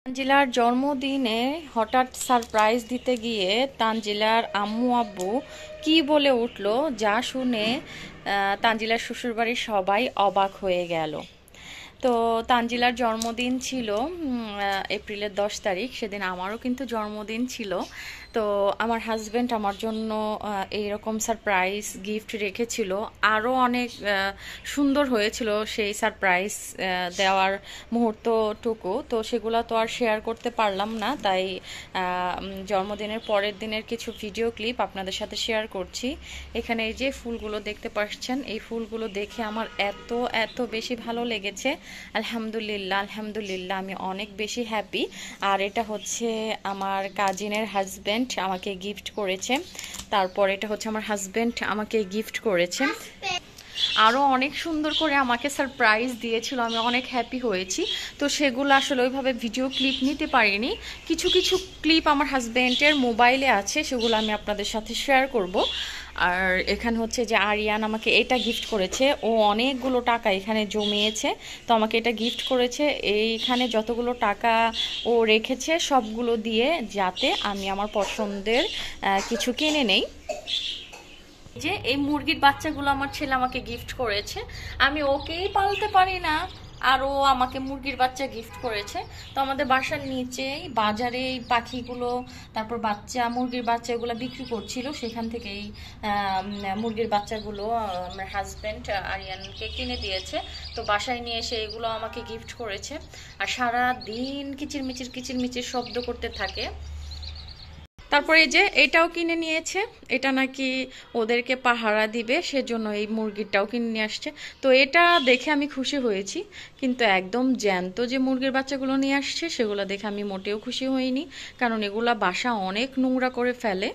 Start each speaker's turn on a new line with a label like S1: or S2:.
S1: তানজিলার জন্মদিনে হঠাৎ সারপ্রাইজ দিতে গিয়ে তানজিলার আম্মু আব্বু কি বলে উঠলো, যা শুনে তানজিলার শ্বশুরবাড়ির সবাই অবাক হয়ে গেল। তো তানজিলার জন্মদিন ছিল এপ্রিলের 10 তারিখ। সেদিন আমারও কিন্তু জন্মদিন ছিল। তো আমার হাজব্যান্ড আমার জন্য এইরকম সারপ্রাইজ গিফট রেখেছিল। আরও অনেক সুন্দর হয়েছিল সেই সারপ্রাইজ দেওয়ার মুহূর্তটুকু। তো সেগুলো তো আর শেয়ার করতে পারলাম না, তাই জন্মদিনের পরের দিনের কিছু ভিডিও ক্লিপ আপনাদের সাথে শেয়ার করছি। এখানে এই যে ফুলগুলো দেখতে পাচ্ছেন, এই ফুলগুলো দেখে আমার এত এত বেশি ভালো লেগেছে। আলহামদুলিল্লাহ আলহামদুলিল্লাহ, আমি অনেক বেশি হ্যাপি। আর এটা হচ্ছে আমার কাজিনের হাজব্যান্ড আমাকে গিফট করেছে। তারপর এটা হচ্ছে আমার হাজব্যান্ড আমাকে গিফট করেছে। আরও অনেক সুন্দর করে আমাকে সারপ্রাইজ দিয়েছিল, আমি অনেক হ্যাপি হয়েছি। তো সেগুলো আসলে ওইভাবে ভিডিও ক্লিপ নিতে পারিনি। কিছু কিছু ক্লিপ আমার হাজব্যান্ডের মোবাইলে আছে, সেগুলো আমি আপনাদের সাথে শেয়ার করব। আর এখানে হচ্ছে যে আরিয়ান আমাকে এটা গিফট করেছে। ও অনেকগুলো টাকা এখানে জমিয়েছে, তো আমাকে এটা গিফট করেছে। এইখানে যতগুলো টাকা ও রেখেছে সবগুলো দিয়ে যাতে আমি আমার পছন্দের কিছু কিনে নেই। যে এই মুরগির বাচ্চাগুলো আমার ছেলে আমাকে গিফট করেছে। আমি ওকেই পালতে পারি না, আর ও আমাকে মুরগির বাচ্চা গিফট করেছে। তো আমাদের বাসার নিচেই বাজারে এই পাখিগুলো, তারপর বাচ্চা মুরগির বাচ্চা এগুলো বিক্রি করছিল। সেখান থেকেই মুরগির বাচ্চাগুলো আমার হাজব্যান্ড আরিয়ানকে কিনে দিয়েছে। তো বাসায় নিয়ে এসে এগুলো আমাকে গিফট করেছে। আর সারা দিন কিচিরমিচির কিচিরমিচির শব্দ করতে থাকে। তারপরে এই যে এটাও কিনে নিয়েছে, এটা নাকি ওদেরকে পাহারা দিবে, সেজন্য এই মুরগিটাও কিনে নিয়ে আসছে। তো এটা দেখে আমি খুশি হয়েছি, কিন্তু একদম জ্যান্ত যে মুরগির বাচ্চাগুলো নিয়ে আসছে সেগুলো দেখে আমি মোটেও খুশি হইনি, কারণ এগুলা বাসা অনেক নোংরা করে ফেলে।